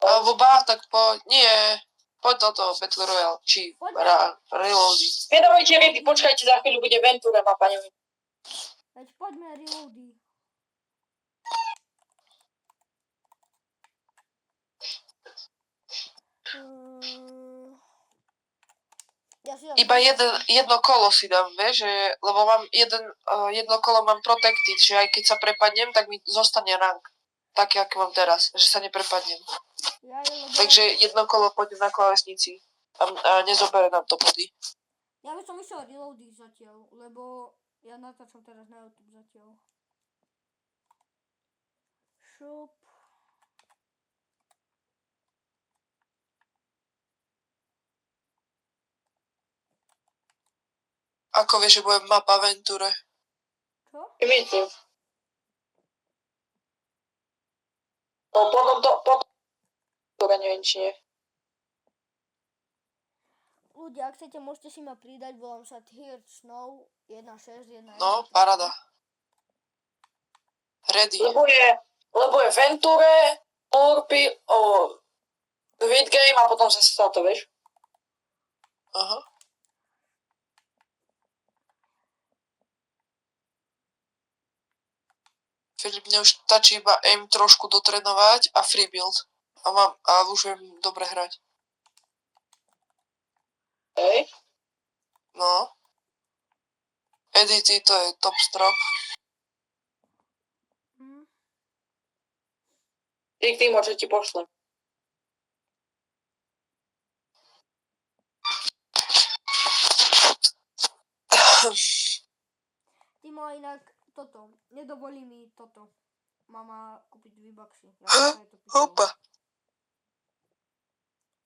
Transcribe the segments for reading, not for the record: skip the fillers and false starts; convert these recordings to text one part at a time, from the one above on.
Alebo tak nie, poď toto, Battle Royale, či Reloady. Vydávajte redy, počkajte, za chvíľu bude Ventura mapa, neviem. Veď poďme Reloady. Ja si dám Iba jedno kolo si dám, vieš, lebo mám jedno kolo mám protected, že aj keď sa prepadnem, tak mi zostane rank. Tak, jak mám teraz, že sa neprepadnem. Takže jedno kolo poďme na klávesnici a nezobere nám to body. Ja by som išiel Reloady zatiaľ, lebo ja natáčam teraz na YouTube zatiaľ. Šup. Ako vieš, že bude mapa Venture? Čo? Myslím. No potom neviem, či nie. Ľudia, ak chcete, môžete si ma pridať, volám sa Third Snow 1.6.1. No, paráda. Ready. Lebo je Venture, Orpi, Squid Game a potom zase sa to, vieš? Aha. Filip, mne už stačí iba aim trošku dotrénovať a free build. A už viem dobre hrať. Hej. No. Edity, to je top strop. Tým, čo ti pošlem. Timo, inak toto, nedovolí mi toto. Mama kúpiť V-Bucksy. Hopa.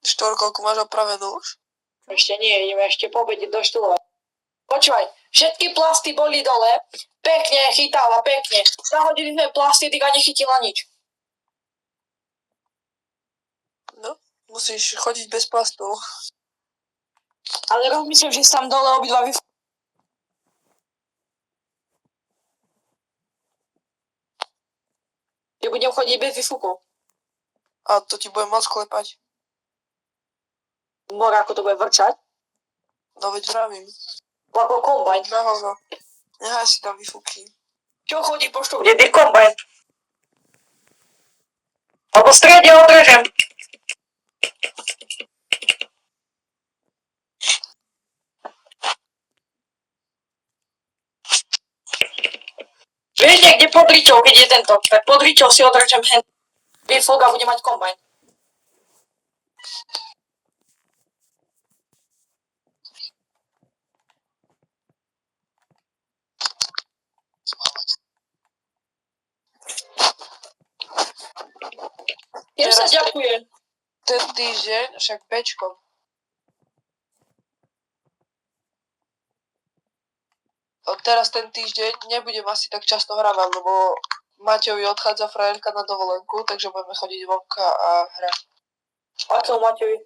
Štvorkolku máš opravenú už? Ešte nie, ideme ešte po obede doštulovať. Počúvaj, všetky plasty boli dole, pekne chytala, pekne. Zahodili sme plasty, ty nechytila nič. No, musíš chodiť bez plastov. Ale rozmyslím, že sa tam dole obidva Ja budem chodiť bez výfukov. A to ti bude moc klepať. Mora, ako to bude vrčať? No veď vravím. Ako kombajn. No. Nehaj si tam výfuky. Čo chodí po štúde? Ty kombajn. Alebo stredne odrežem. Vieš niekde pod ričou, keď je tento, tak pod ričou si odrežem výfuk a budem mať kombajn. Tým sa ďakujem. Ten týždeň, však Bčkom. Teraz ten týždeň nebudem asi tak často hrávať, lebo Matejovi odchádza frajerka na dovolenku, takže budeme chodiť vonka a hrať. Akého Matejovi?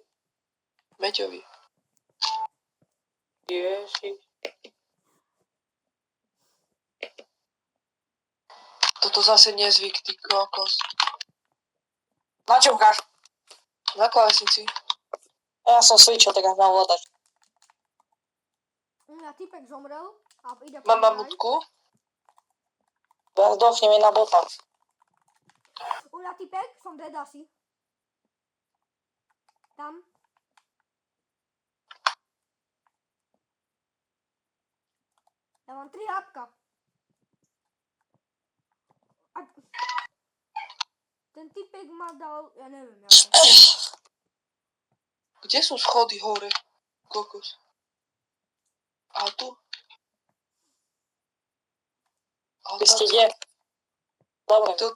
Meťovi. Ježiš. Toto zase nezvyk, ty kokos. Na čom hráš? Na klávesnici. Ja som switchol, tak mám hľadať. Ja typek zomrel a ide po Mám mňa. mamutku. Ja zdochneme na bota. Uľa typek, som dead asi. Tam. Ja mám 3 hapka. A ten typek ma dal, ja neviem ako. Kde sú schody hore? Kokos. A tu? Vy ste kde? Dobre. Tu.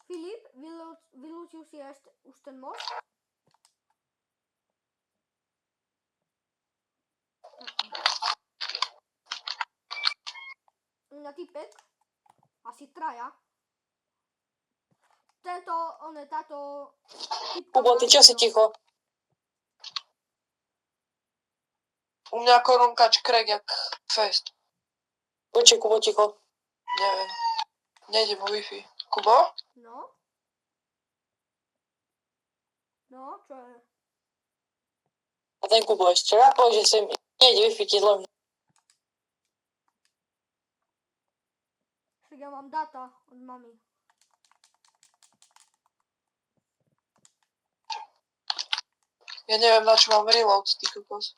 Filip, vylúčil si už ten most? Na typek? Asi traja. Táto... Kubo, ty čo si ticho? U mňa korunkač krek jak fest. Počkej, Kubo, ticho. Neviem. Nejdem o Wi-Fi. Kubo? No? No, čo je? A ten Kubo ešte raz povie, že si nejde vyfytiť len. Však ja mám data od mami. Ja neviem, na čo mám reload, ty kokos.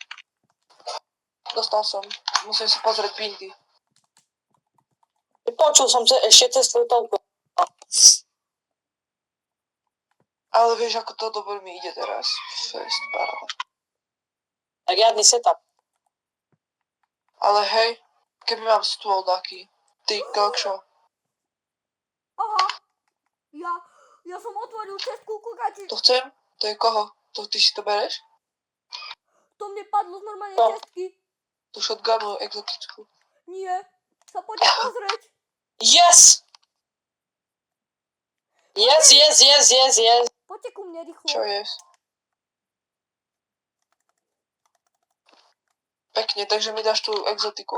Dostal som. Musím si pozrieť bindy. Počul som ešte cez tvoju toľko. Ale vieš, ako to dobre mi ide teraz. Fest, paráda. Tak riadny setup. Ale hej, keby mám stôl taký. Ty kokšo. Aha! Ja som otvoril čestku, kúkajte. To chcem? To je koho? To ty si to bereš? To mne padlo z normálnej No. čestky. Tú shotgunu exotickú. Nie. Sa poďte pozrieť. Yes! Yes. Poďte ku mne rýchlo. Čo je? Pekne, takže mi dáš tú exotiku?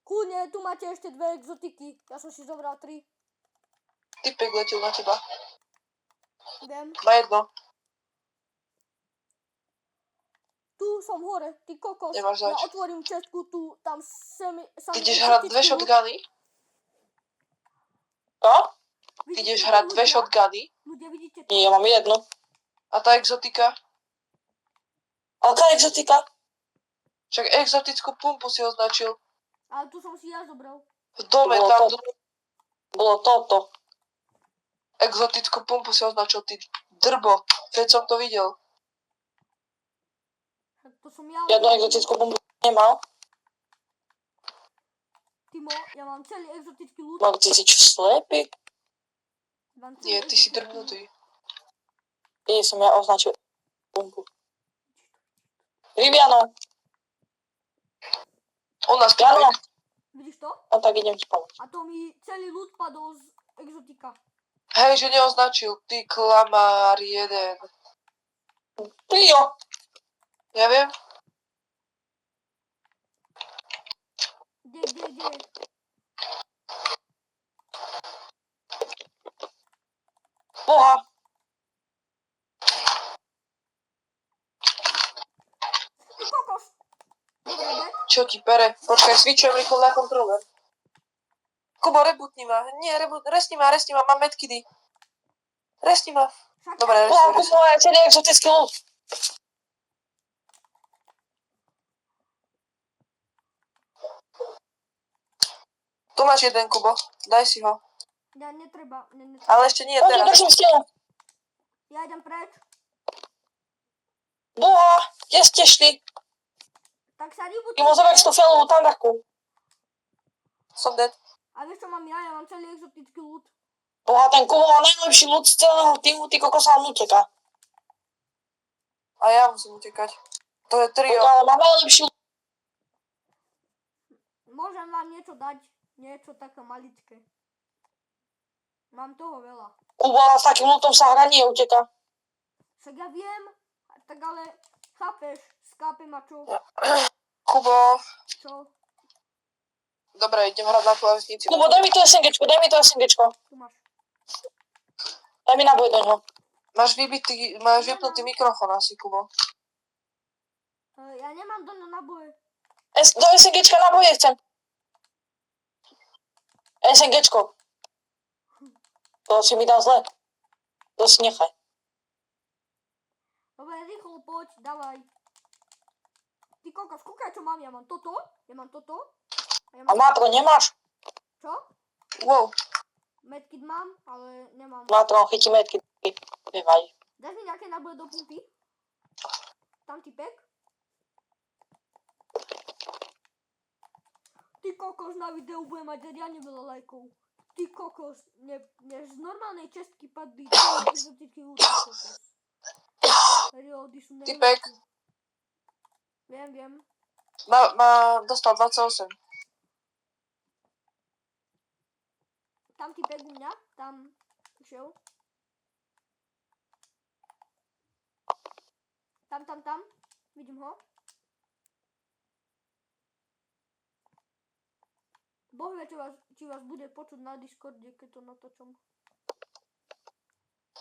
Kľudne, tu máte ešte 2 exotiky. Ja som si zobral 3. Typek letel na teba. Viem. Na jedno. Tu som hore, ty kokos. Nemáš Ja zač. otvorím čestku tu, tam sami Ty ideš hrať 2 shotguny? Čo? Ty ideš hrať 2 shotguny? Ľudia, vidíte to? Nie, ja mám jednu. A tá exotika? Ale tá exotika? Však exotickú pumpu si označil. Ale tu som si ja zobral. V dome Bolo tam to. Bolo toto. exotickú pumpu si označil, ty drbo. Keď som to videl. Tak to som ja Jednu označil. exotickú bombu nemal. Timo, ja mám celý exotický ľud. Mám ty si čo slepý? Nie, ty si drbnutý. Nie som ja označil bombu. Viviano, U nás Jano. typek. Vidíš to? No tak idem ti pomôcť. A to mi celý ľud padol z exotika. Hej, že neoznačil. Ty klamár jeden. Trio. Ja viem. Kde? Boha. Ty kokos! Dobre, dead. Čo ti pere? Počkaj, switchujem rýchlo na kontroler. Kubo, rebutni ma. Nie, resni ma, mám medkidy. Resni ma. Však Dobre, ja- Boha, resni. kupovať celý exotický ľud. Tu máš jeden, Kubo. Daj si ho. Ja netreba. Ale ešte nie Poďme, teraz. držím stenu. Ja idem preč. Boha, kde ste šli? Tak sa rybutujte. Timo, zober si tú fialovú tandarku. Som dead. A vieš čo mám ja? Ja mám celý exotický ľud. Boha, ten Kubo má najlepší ľud z celého týmu, ty kokos vám uteká. A ja musím utekať. To je trio. Ale má najlepší ľud. Môžem vám niečo dať. Niečo také maličké. Mám toho veľa. Kubo, s takým ľudom sa hra nie uteká. Však ja viem. Tak ale chápeš. Skápe ma čo? Kubo. Čo? Dobre, idem hrať na klávesnici. Kubo, daj mi to SNGčko. Tu máš. Daj mi naboj do ňoho. Máš vypnutý mikrofón asi, Kubo. Ja nemám do naboje. Do SNGčka naboje chcem. SNGčko. To si mi dal zle. To si nechaj. Dobre, rýchlo poď, dávaj. Ty kokos, kúkaj čo mám. Ja mám toto. A ja A matro nemáš? Čo? Wow. Medkit mám, ale nemám. Matro, chytí metky. Nevadí. Dáš mi nejaké náboje do pumpy? Tam typek? Ty kokos, na videu bude mať riadne veľa lajkov. Ty kokos, z normálnej čestky padli celé exotický ľud. Reloady sú nejlepšie. Typek. Viem. Dostal 28. Tam typek u mňa, tam išiel. Tam. Vidím ho. Boh vie, či vás bude počuť na Discorde, keď to natočom.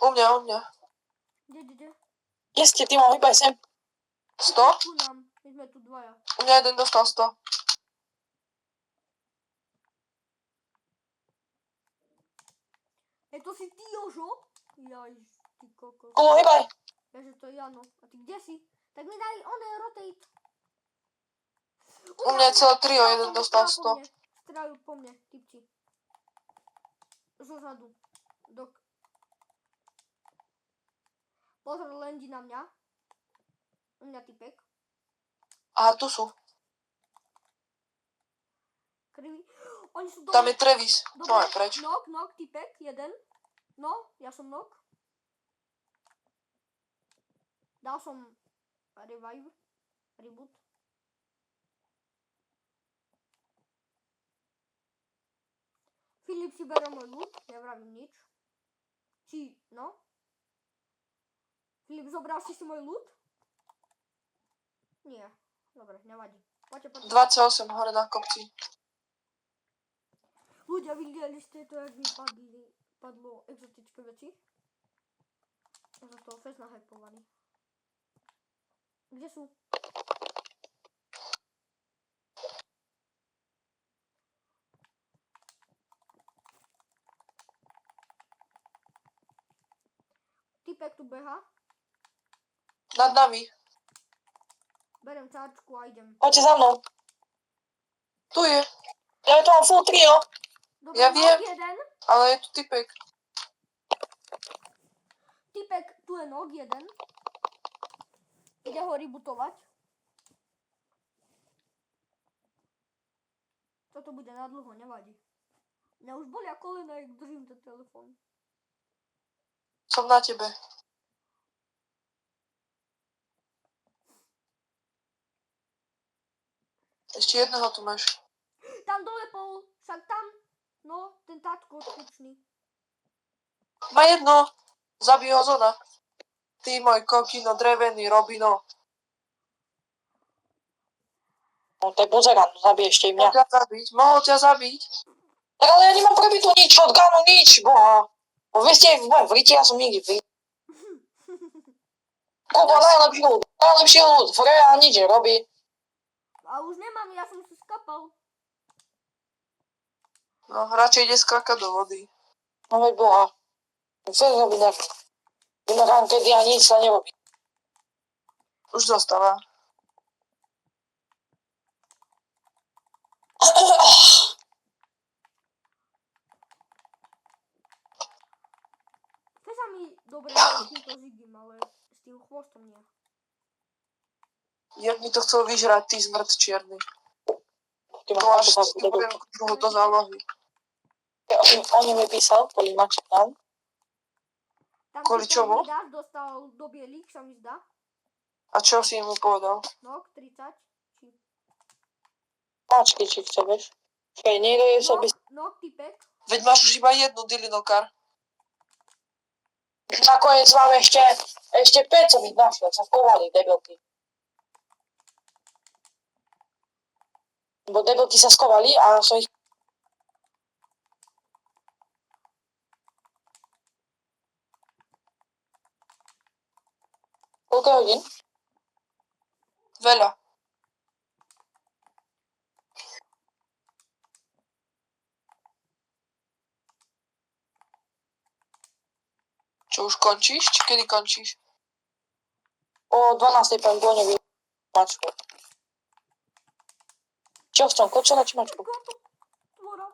U mňa. Kde? Kde ste, Timo, hýbaj sem. 100? Tu nám, my sme tu dvaja. U mňa jeden dostal 100. To si ty, Jožo? Jaj, ty kokos. Kubo, hýbaj. Ja, že to je Jano. A ty kde si? Tak mi daj oné rotate. U mňa je celé trio, jeden dostal 100. Strajú po mne, typci. Zozadu. Pozor, lendi na mňa. U mňa typek. Aha, tu sú. Krivý. Oni sú dole. Tam je Travis. Dobre. No je preč. Nok, typek, jeden. No, ja som nok. Dal som revive. Reboot. Filip si bere môj loot, nevravím nič. No? Filip, zobral si môj loot? Nie. Dobre, nevadí. Poďte. 28 hore na kopci. Ľudia, videli ste to, jak mi padlo exotické veci? Ja som z toho fest nahypovaný. Kde sú? Typek tu beha. Nad nami. Berem čárčku a idem. Poďte za mnou. Tu je. Ja tu mám full trio. Dobre, Ja viem. jeden. Ale je tu typek. Typek, tu je nog jeden. Ide ho rebootovať. Toto bude na dlho, nevadí. Mňa už bolia kolena, jak držím ten telefón. Som na tebe. Ešte jedného tu máš. Tam dole pol, však tam. No, ten táčko odkučný. Má jedno. Zabij ho zona. Ty môj kokino, drevený, Robino. No to je buzeran, zabije ešte i mňa. Mohol ťa zabiť. Tak ale ja nemám prebytú nič, shotgunu, nič, boha. Bo vy ste v mojom vrite, ja som nikdy v vrite. Kubo, najlepší ľud, Freja nič nerobí. A už nemám, ja som si skapal. No, radšej ide skakať do vody. No veď boha. Chcem robiť tak. Inak ankedy a nič sa nerobí. Už dostáva. Chce sa mi dobre s týmto žigím, ale s tým chvostom nie. Jak mi to chcel vyžrať, ty zmrt čierny. Ty To máš až si budem druhu do zálohy. Oni mi písal, kvôli mačkám. Tam Kvôli si čomu? mi dá, dostal do bielých, sa mi zdá. A čo si mu povedal? Nok, 30. Mačky, či chceš. Čakaj, niekto je sobie... Nok, typek. Veď máš už iba jednu dylinokar. Nakoniec mám ešte 5 som ich našiel, sa skovali, debilky. Bo debilky sa skovali a som ich... Koľko hodín? Veľa. Čo už končíš? Či kedy končíš? O 12. pán Boňovi mačku. Čo chcem, kočela či mačku? Tvora.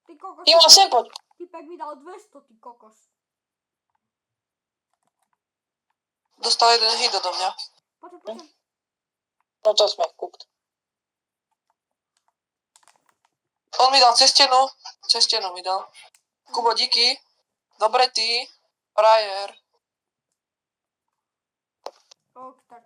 Ty kokos. Ty ma sem poď. Typek mi dal 200, ty kokos. Dostal jeden hit do mňa. Počkaj. No to sme kúpt. On mi dal cez stenu. Cez stenu mi dal. Kubo, díky. Dobre ty. Frajer. Ok, tak.